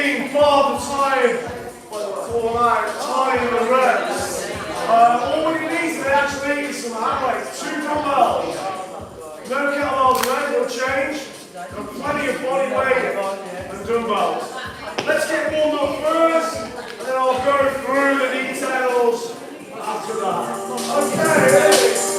15 father time for like time and reps. All we need today actually is some hand weights, 2 dumbbells. No kettlebells, right? Will change. Got plenty of body weight and dumbbells. Let's get warmed up first, and then I'll go through the details after that. Okay, ready?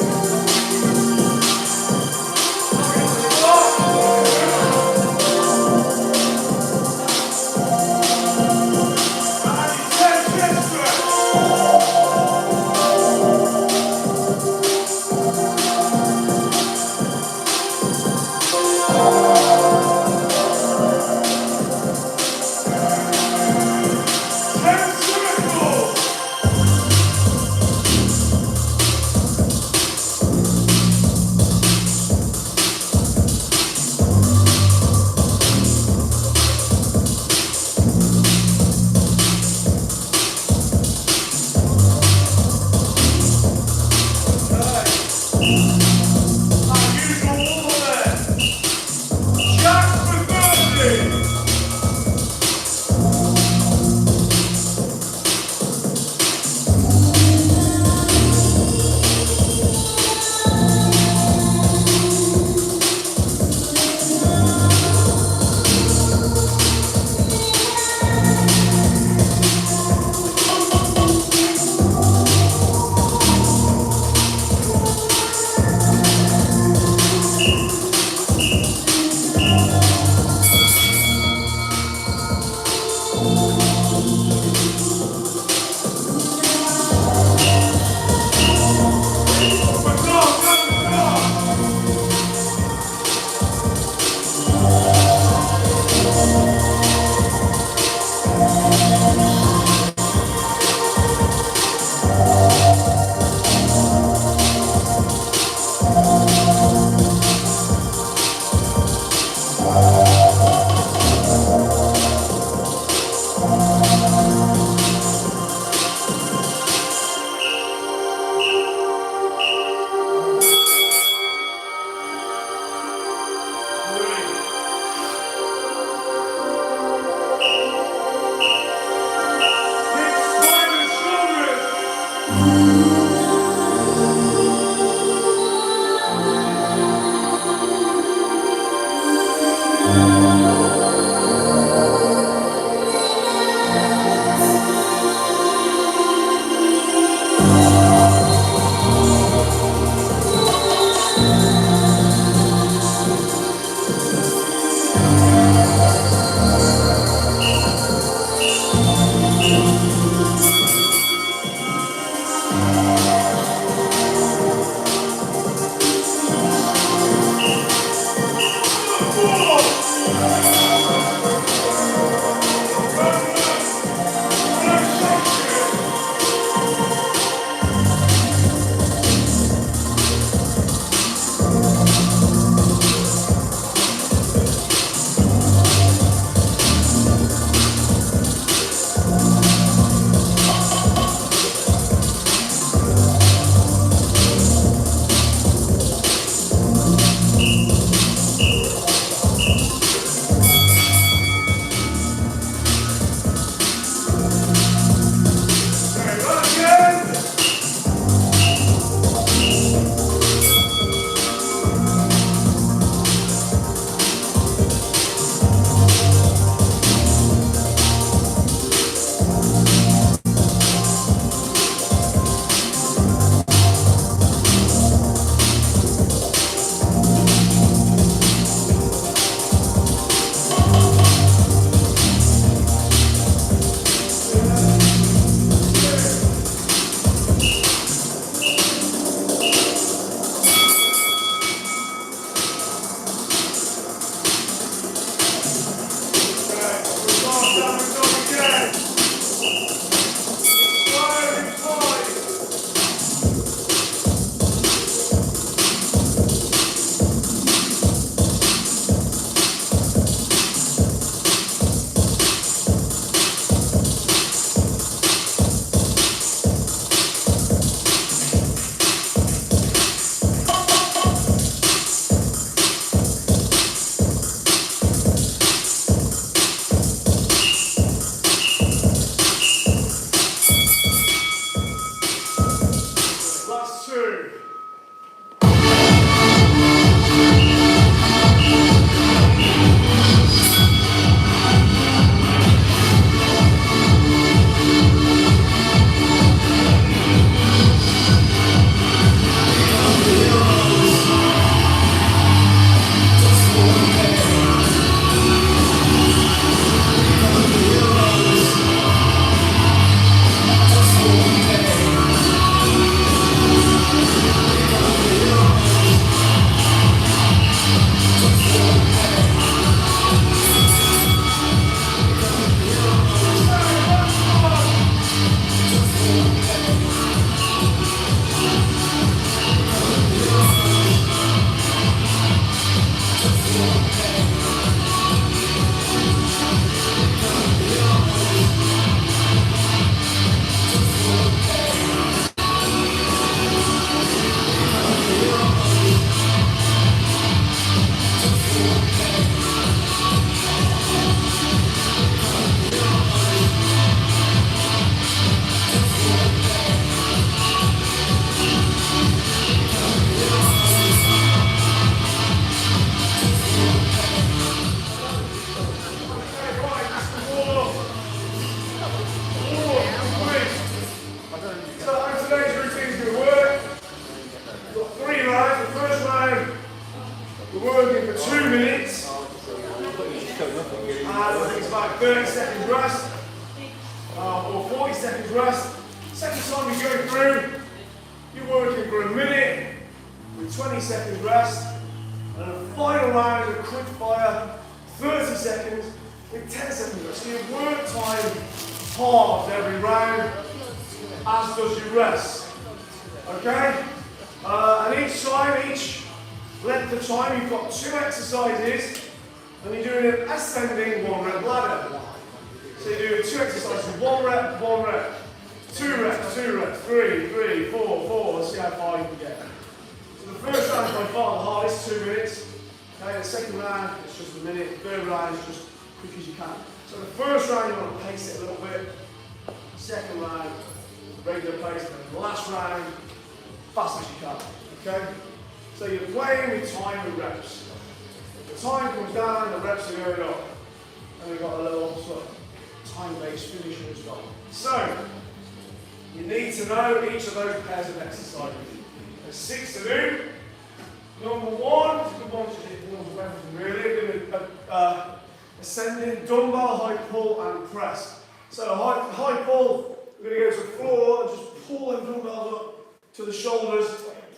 Ascending dumbbell, high pull and press. So high pull, we're going to go to the floor and just pull them dumbbells up to the shoulders,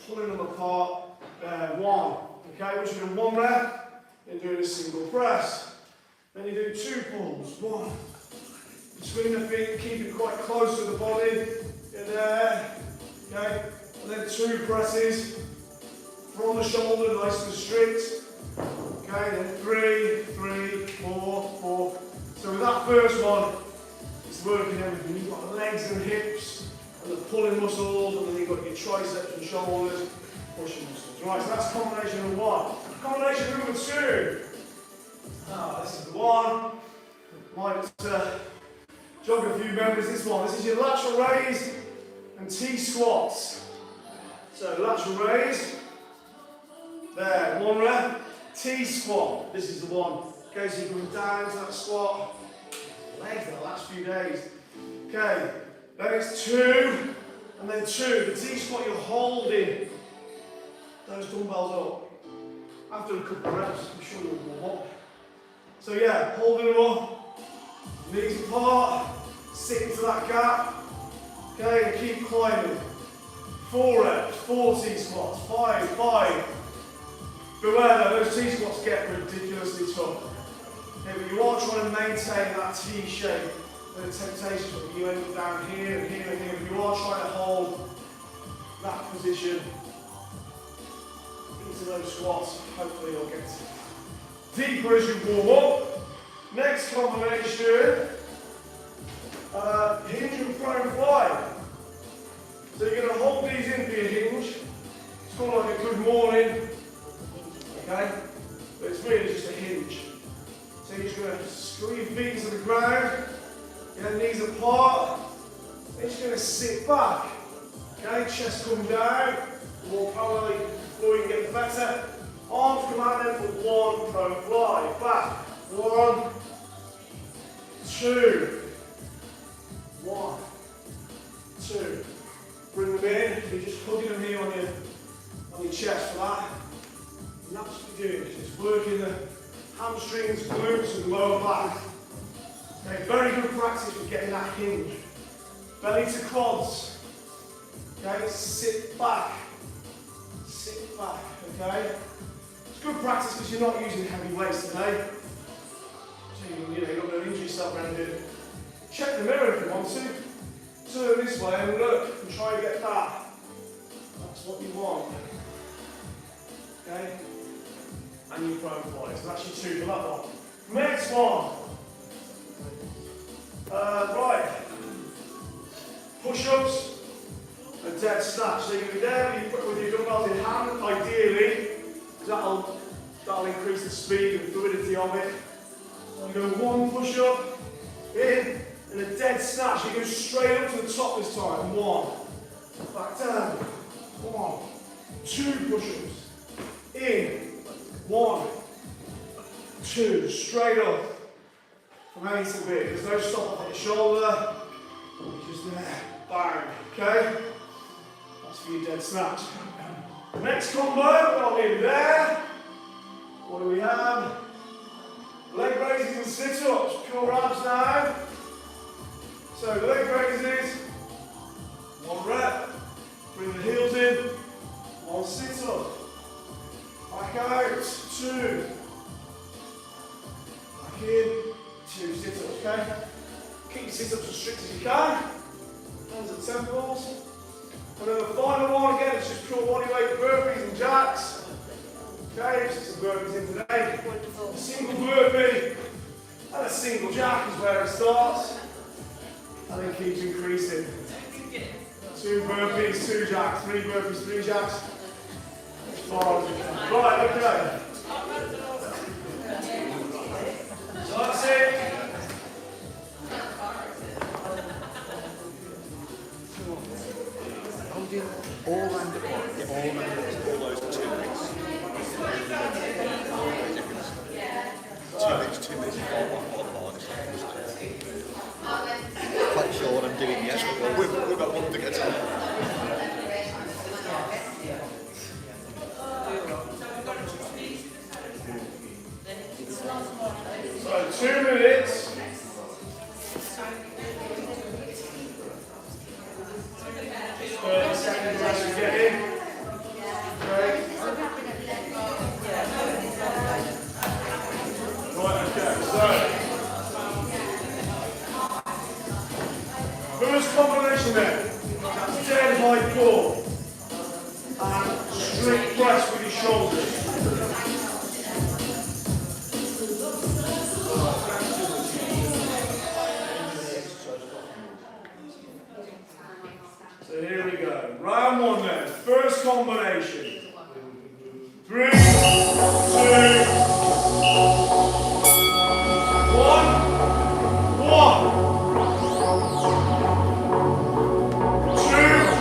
pulling them apart. One. Okay, once you're doing one rep, then doing a single press. Then you do two pulls. One. Between the feet, keep it quite close to the body. In there. Okay, and then two presses from the shoulder, nice and strict. Okay, then 3, 4. So with that first one, it's working everything. You've got the legs and hips and the pulling muscles, and then you've got your triceps and shoulders, pushing muscles. Right, so that's combination number one. Combination number two. This is the one. Might jog a few members. This one. This is your lateral raise and T squats. So lateral raise. There, one rep. T squat, this is the one. Okay, so you're going down to that squat. Legs for the last few days. Okay, then it's 2, and then 2. The T squat, you're holding those dumbbells up. After a couple of reps, I'm sure you'll warm up. So yeah, holding them up, knees apart, sitting to that gap. Okay, and keep climbing. 4 reps, 4 T squats, 5. Beware though, those T squats get ridiculously tough. Okay, but you are trying to maintain that T shape. The temptation that you end up down here and here and here. But you are trying to hold that position into those squats. Hopefully you'll get deeper as you warm up. Next combination, hinge and prone fly. So you're going to hold these in for your hinge. It's called like a good morning. Okay? But it's really just a hinge. So you're just going to screw your feet into the ground, your knees apart, then you're going to sit back. Okay? Chest come down, more parallel before you get better. Arms come out then for 1, prone fly. Back. 1, 2. 1, 2. Bring them in. You're just hugging them here on your chest for that. And that's what you're doing. It's working the hamstrings, glutes, and lower back. Okay, very good practice for getting that hinge. Belly to quads. Okay, sit back. Sit back. Okay. It's good practice because you're not using heavy weights today. So you're not going to injure yourself around it. Check the mirror if you want to. Turn this way and look and try and get that. That's what you want. Okay? And your prone fly. So that's your 2 for that one. Next one. Right. Push-ups and dead snatch. So you're going to be there with your dumbbells in hand, ideally. That'll That'll increase the speed and fluidity of it. You go one push up, in, and a dead snatch. You go straight up to the top this time. One, back down. One, two push-ups. In, one, two, straight up. From A to B. There's no stop on the shoulder. Just there. Bang. Okay? That's for your dead snatch. Next combo, I'll leave there. What do we have? Leg raises and sit-ups. Pure abs now. So leg raises. One rep. Bring the heels in. One sit-up. Back out. Two. Back in. Two sit-ups, okay? Keep your sit-ups as strict as you can. Hands at temples. And then the final one again, it's just pure body weight burpees and jacks. Okay, just some burpees in today. A single burpee and a single jack is where it starts. And then keeps increasing. Two burpees, two jacks, three burpees, three jacks. As far as you can. Right, okay. So that's it. All round the block, yeah, all round all those 2 minutes. 2 minutes, 2 minutes, 4 quite sure what I'm doing yet, but we've got one to get on. So 2 minutes. Second rest to get in. Okay. Right, okay, so first combination then. Dead high pull and strict press with your shoulders. So here we go. Round one then. First combination. 3, 2, 1. 1. 3,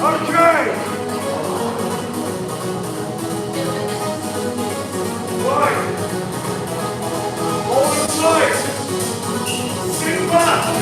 Okay. Right. Hold it tight. Sit back.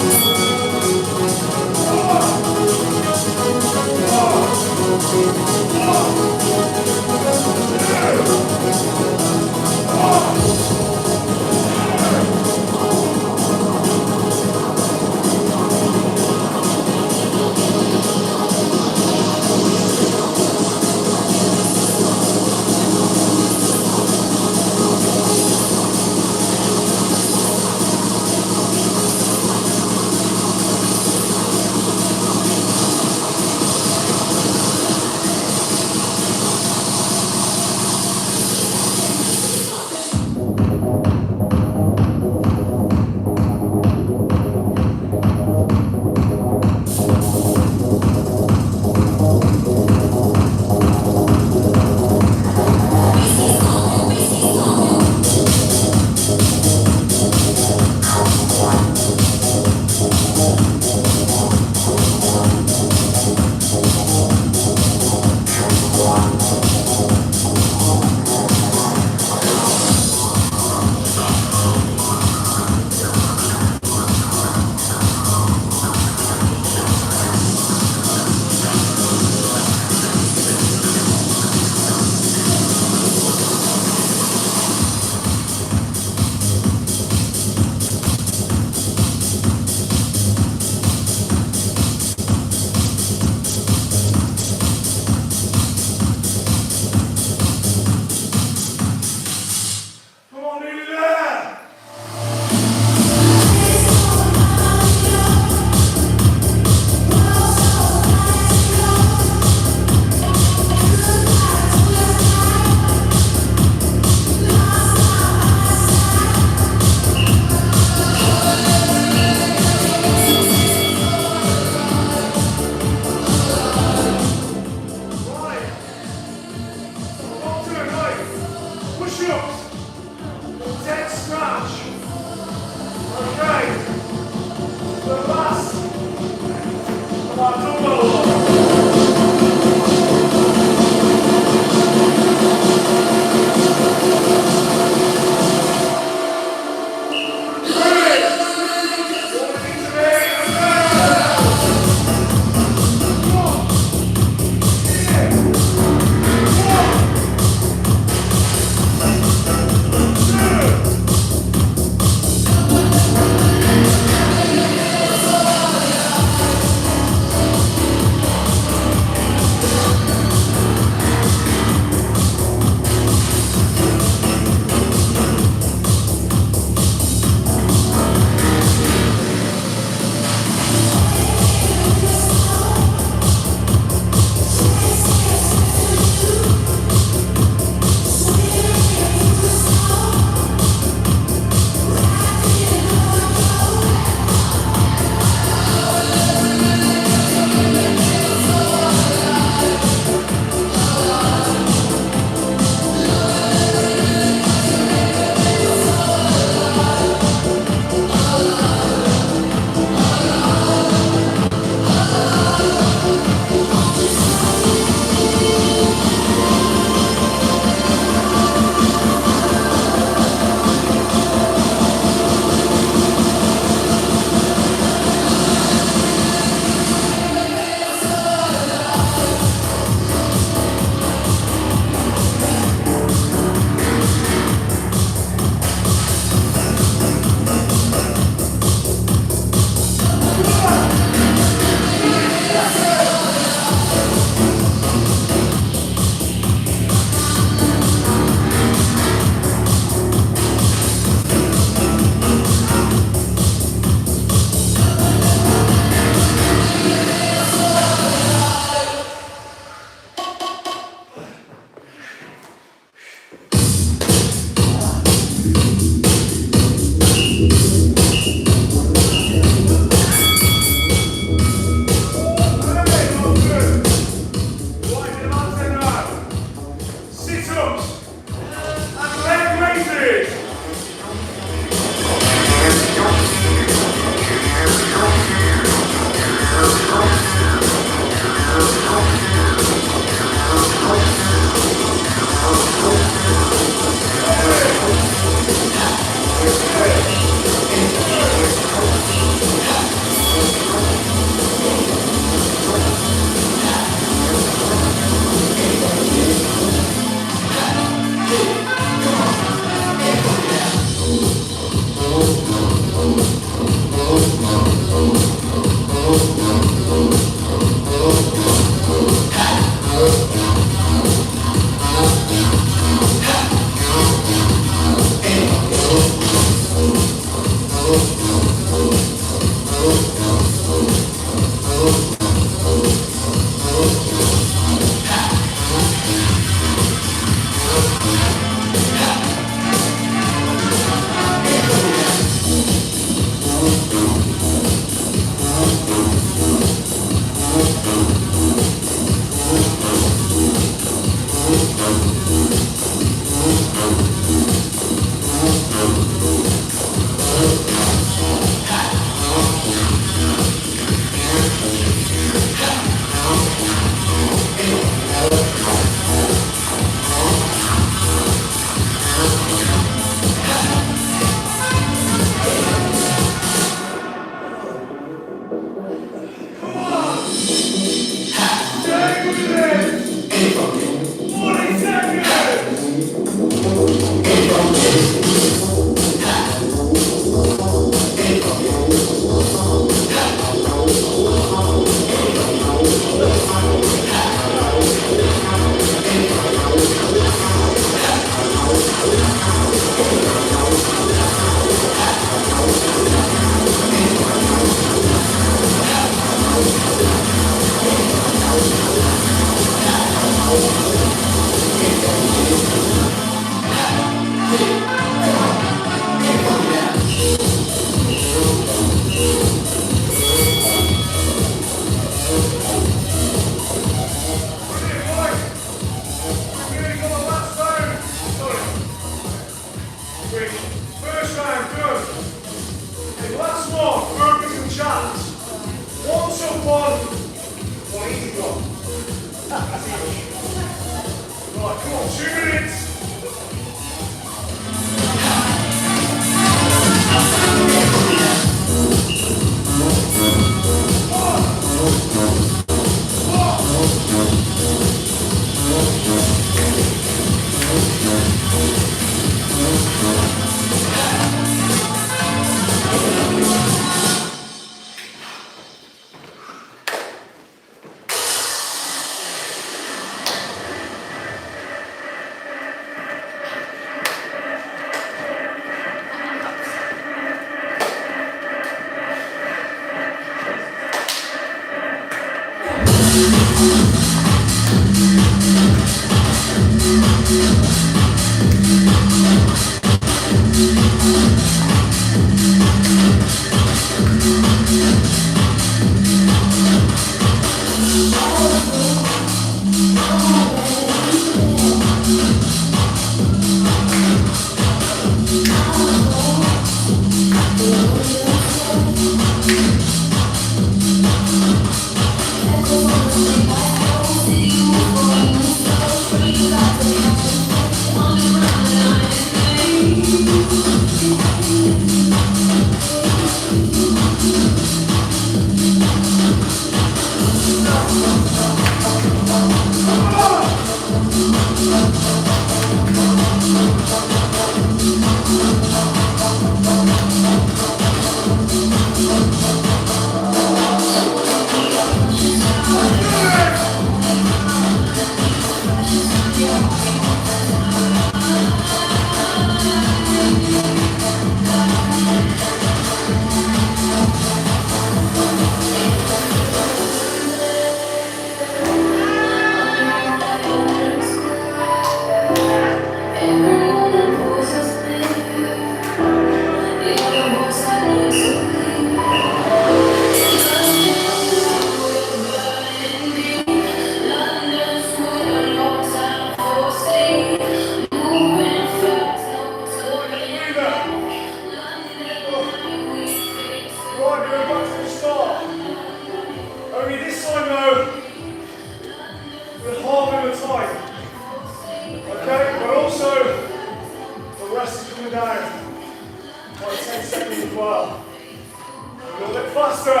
faster,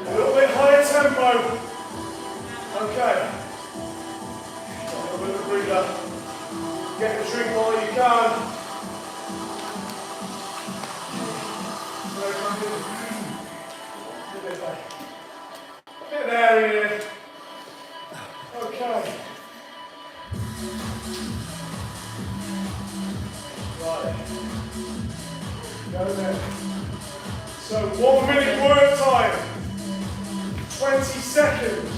a little bit higher tempo. Okay. A little bit of a breather. Get a drink while you can. Get there, Ian. Okay. Right. Go there. So 1 minute work time. 20 seconds.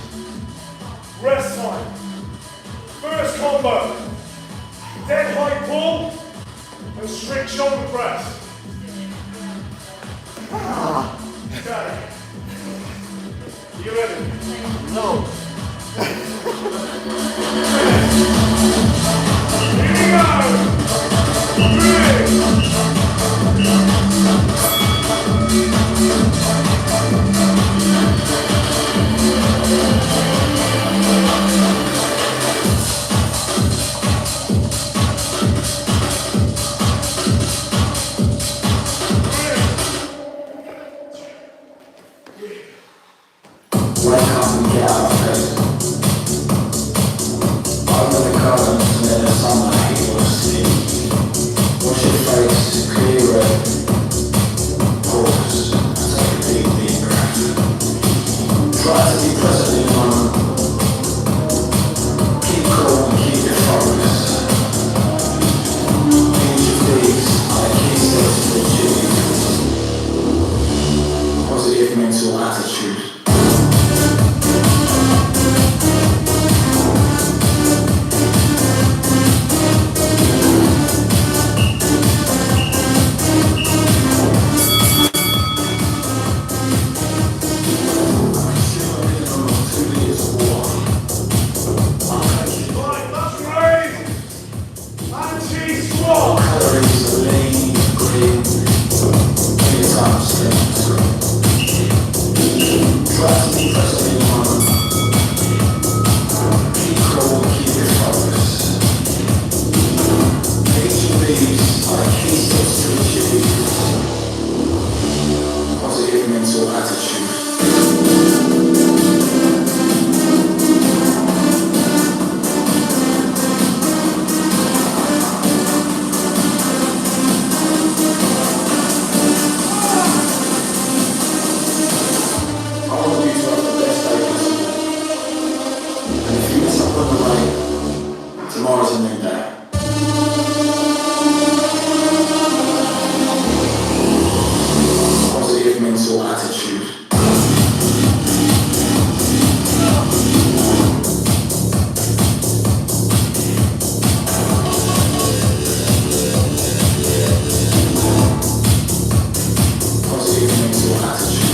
Rest time. First combo. Dead high pull and strict shoulder press. Okay. You ready? No. Here we go! 'Wake up and get out of bed. Open the curtains and let the sunlight hit your skin. Wash your face, clear it. Pause and take a deep breath. Try to be present in the moment. Keep cool and keep your focus. Each of these are key steps to achieve positive mental attitude. Tomorrow's a new day. Positive mental attitude. Positive mental attitude.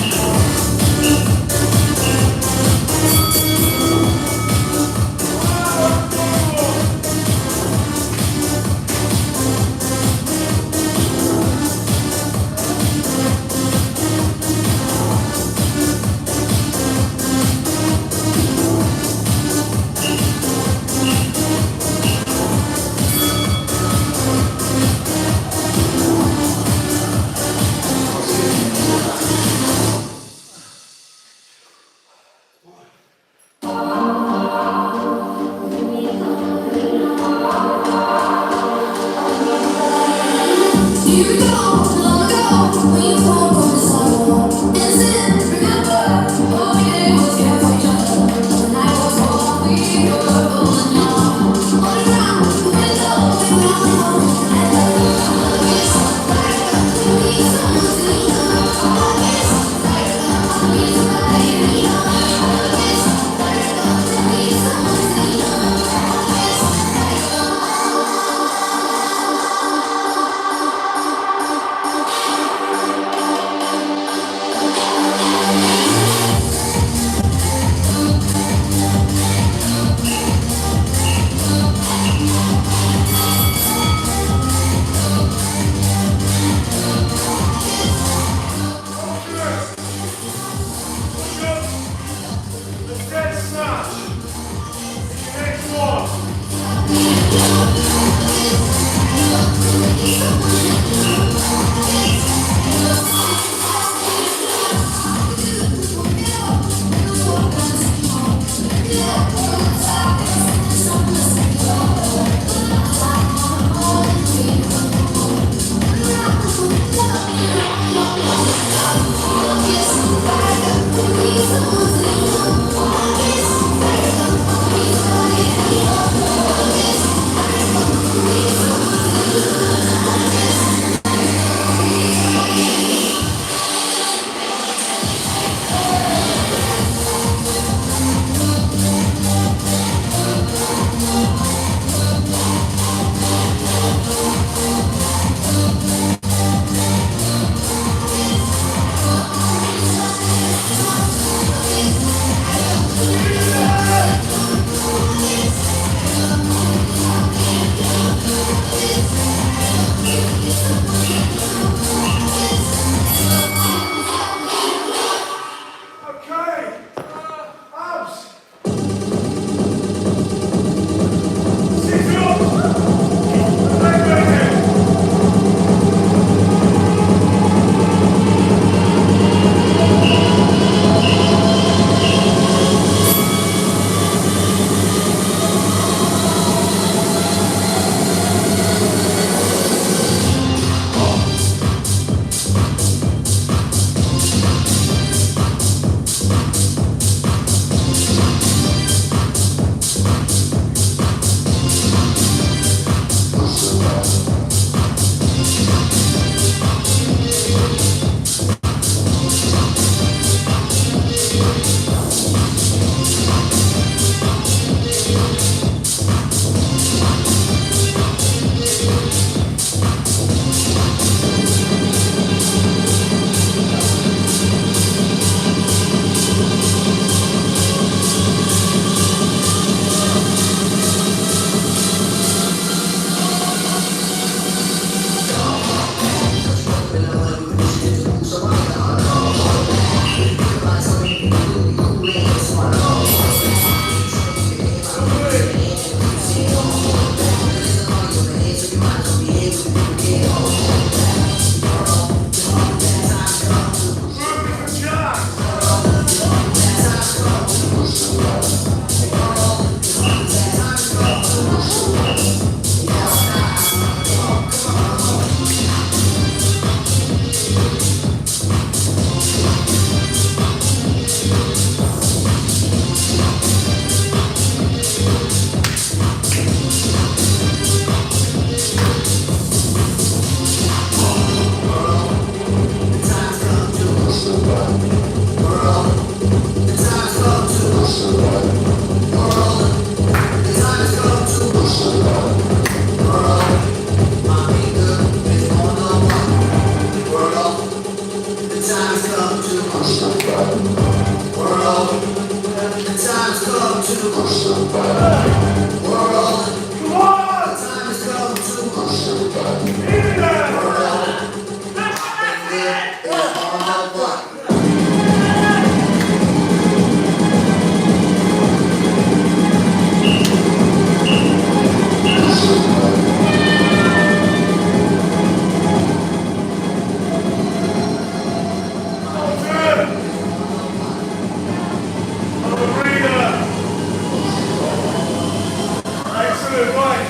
Excellent, right.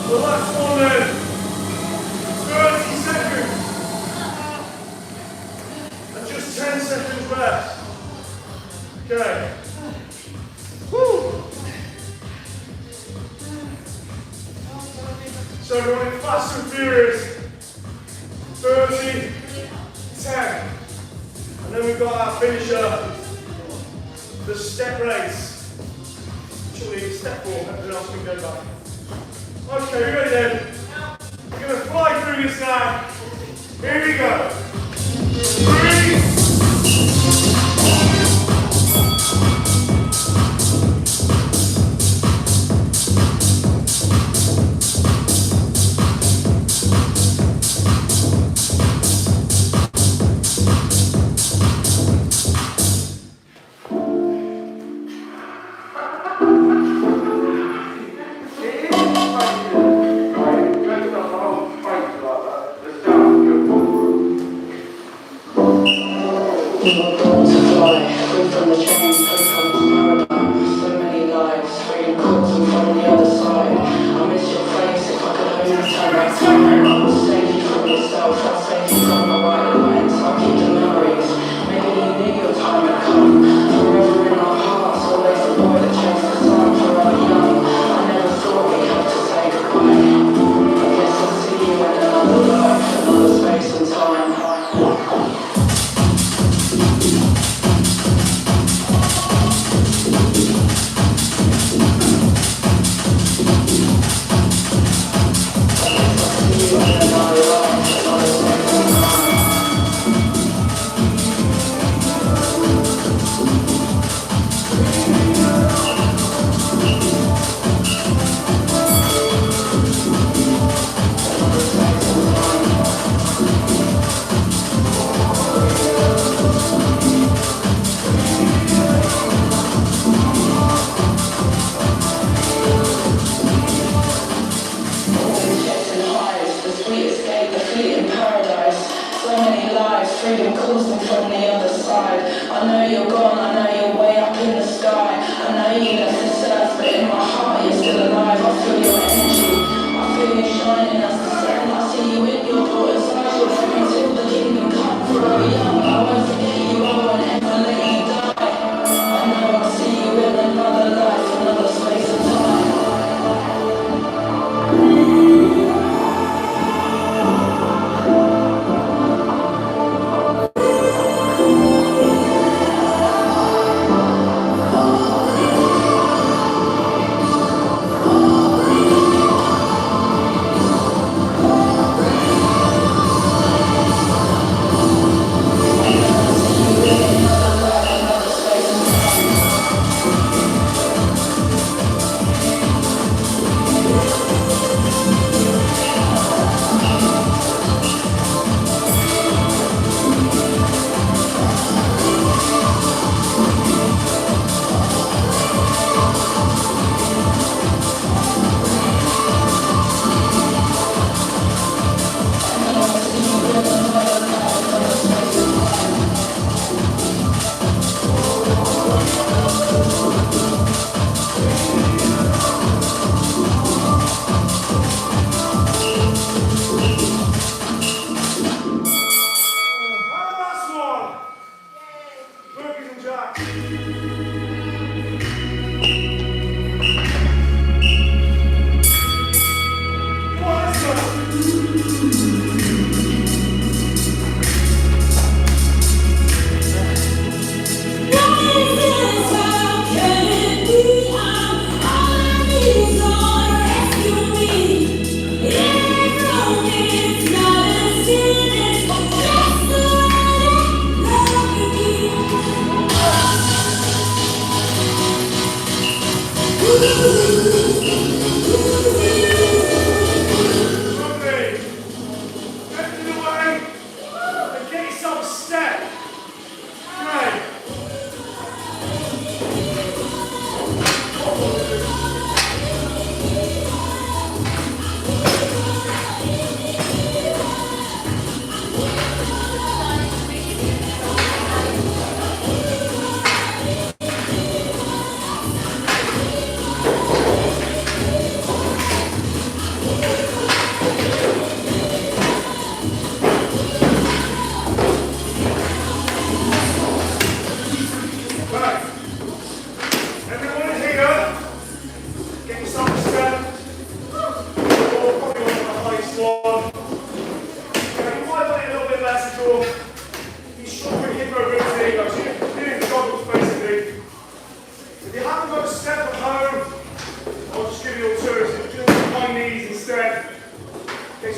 The last one then. 30 seconds. And just 10 seconds left. Okay. Woo. So we're going fast and furious. 30, 10. And then we've got our finisher, the step race. Actually, step 4, everything else can go back. Okay, you ready then? We're going to fly through this now. Here we go. 3.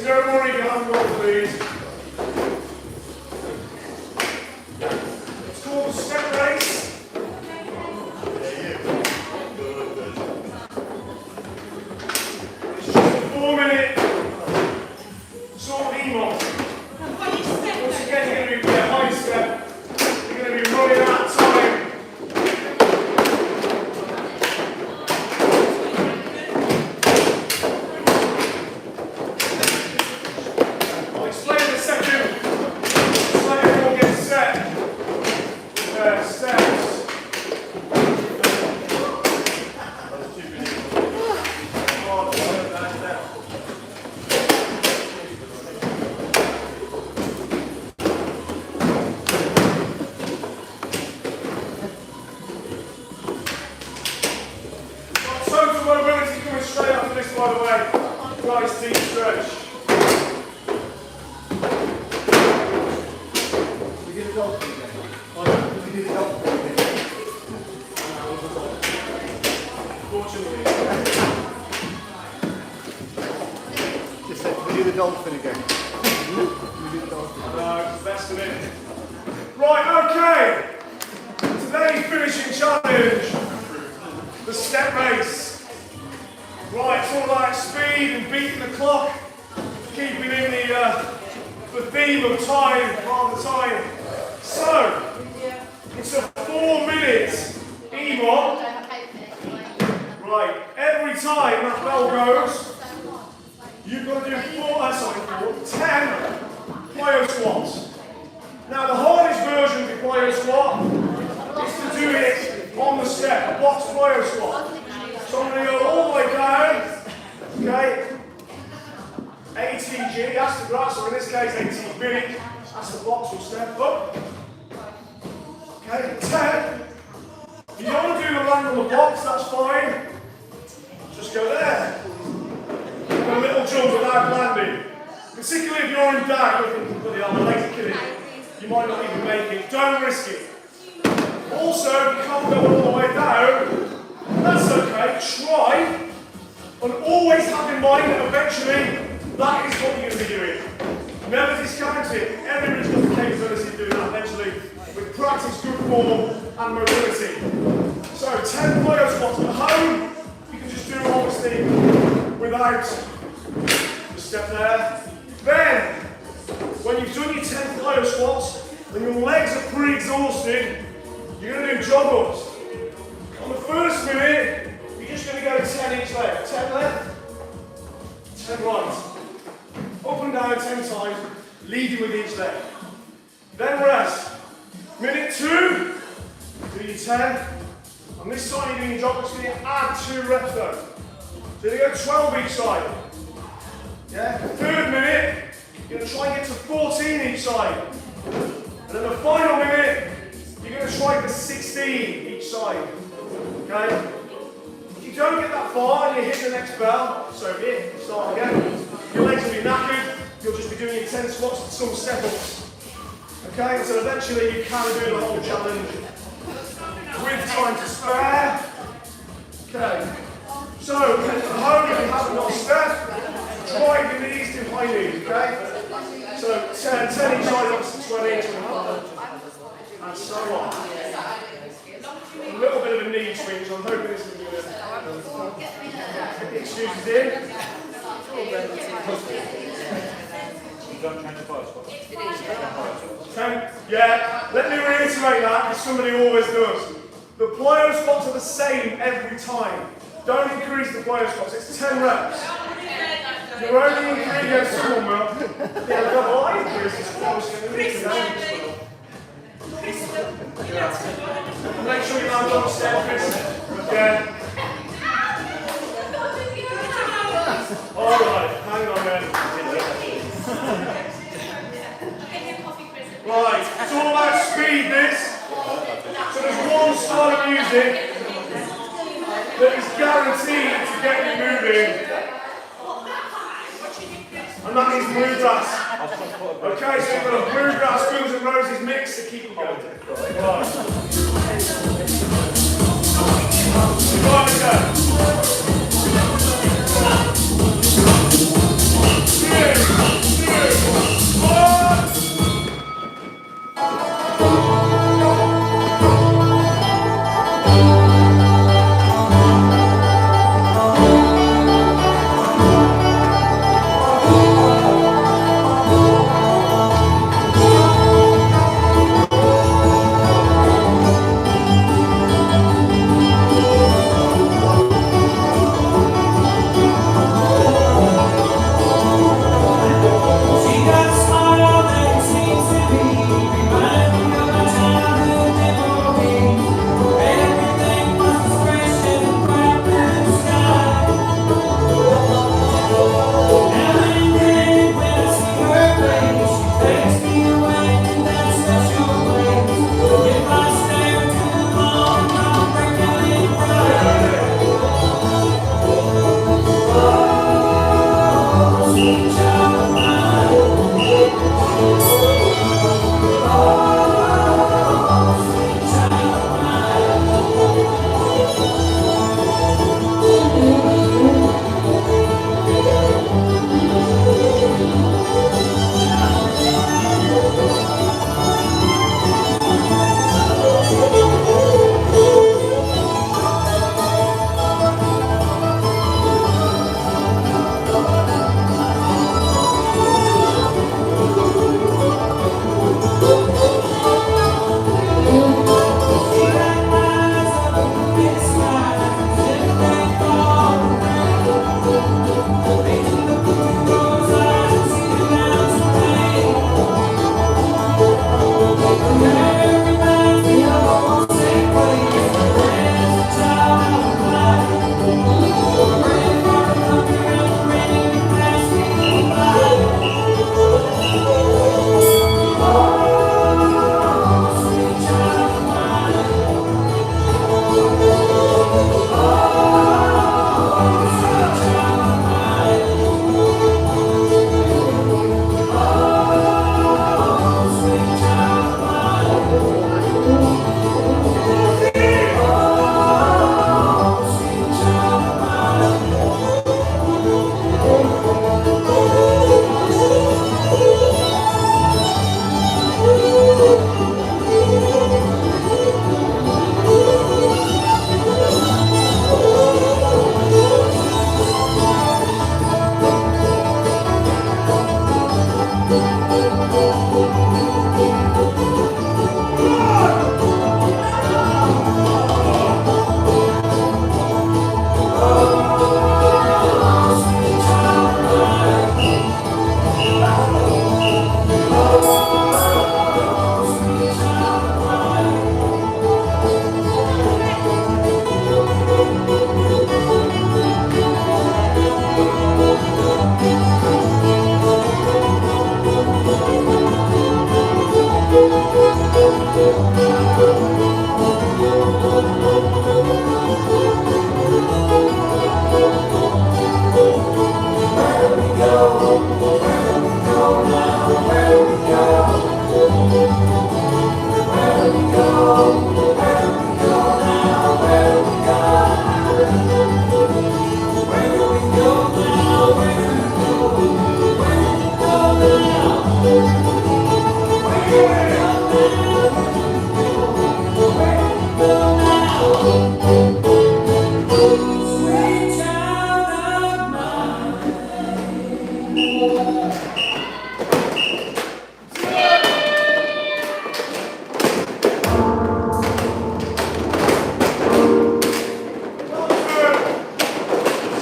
don't worry, you haven't got to these. It's called the step race. It's just a 4-minute sort of EMOM. Once again, you're going to be a high step. You're going to be running out of time. I'll explain in a second. Just let everyone get set with their steps. Total mobility coming straight after this, by the way. Nice deep stretch. We did a dolphin again. Oh, we did a dolphin again. Fortunately. Just said, we did a dolphin again. We did a dolphin again. No, it's the best of it. Right, okay. Today's finishing challenge. The step race. Right, it's all about speed and beating the clock, keeping in the theme of time, rather time. So, it's a 4-minute EMOM. Right, every time that bell goes, you've got to do 10 plyo squats. Now, the hardest version of the plyo squat is to do it on the step, a box plyo squat. So I'm going to go all the way down, okay, ATG, that's the grass, or in this case ATB, that's the box will step up, okay, 10, if you don't want to do the land on the box, that's fine, just go there, do a little jump without landing, particularly if you're in down, you're thinking, bloody hell, my legs are killing me, you might not even make it, don't risk it. Also, if you can't go all the way down, that's okay, try, and always have in mind that eventually that is what you're going to be doing. Never discount it. Everybody's got the capability of doing that eventually with practice, good form, and mobility. So 10 plyo squats at home, you can just do obviously without the step there. Then, when you've done your 10 plyo squats and your legs are pre-exhausted, you're going to do jog ups. On the first minute, you're just going to go 10 each leg. 10 left, 10 right. Up and down 10 times, leading with each leg. Then rest. Minute 2, do your 10. On this side, you're doing your jog ups, you're going to add 2 reps though. So you're going to go 12 each side. Yeah? Third minute, you're going to try and get to 14 each side. And then the final minute, you're going to try for 16 each side. Okay? If you don't get that far and you hit the next bell, so be it. Start again. Your legs will be knackered. You'll just be doing your 10 squats and some step-ups. Okay? So eventually you can do the whole challenge with time to spare. Okay. So at home, if you haven't got a step, try your knees to high knees. Okay? So 10 each side, up to 20, and so on. A little bit of a knee swing, so I'm hoping this is going to get the excuses in. Yeah, let me reiterate that, because somebody always does. The plyo squats are the same every time. Don't increase the plyo squats, it's 10 reps. You're only increasing someone will. Yeah, look, I increase the squats. Make sure you land on the step, Chris. Again. Alright, hang on then. Right, it's all about speed, this. So there's one style of music that is guaranteed to get you moving. And that is bluegrass. Okay, so you've got a bluegrass, Guns N' Roses mix to keep them going. Right. Right, we go. 3,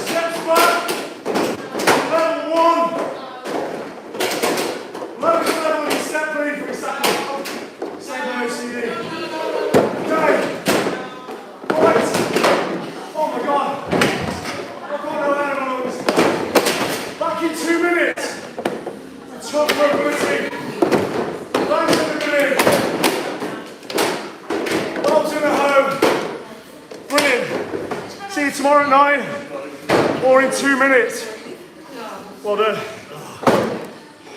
Steps back. Level 1. Lowest level of your step lead for exactly same OCD. Okay. Right. Oh my god. I've got no air on this. Back in 2 minutes. Top mobility. Back to the minute. Bob's in the home. Brilliant. See you tomorrow at 9 or in 2 minutes. Well done.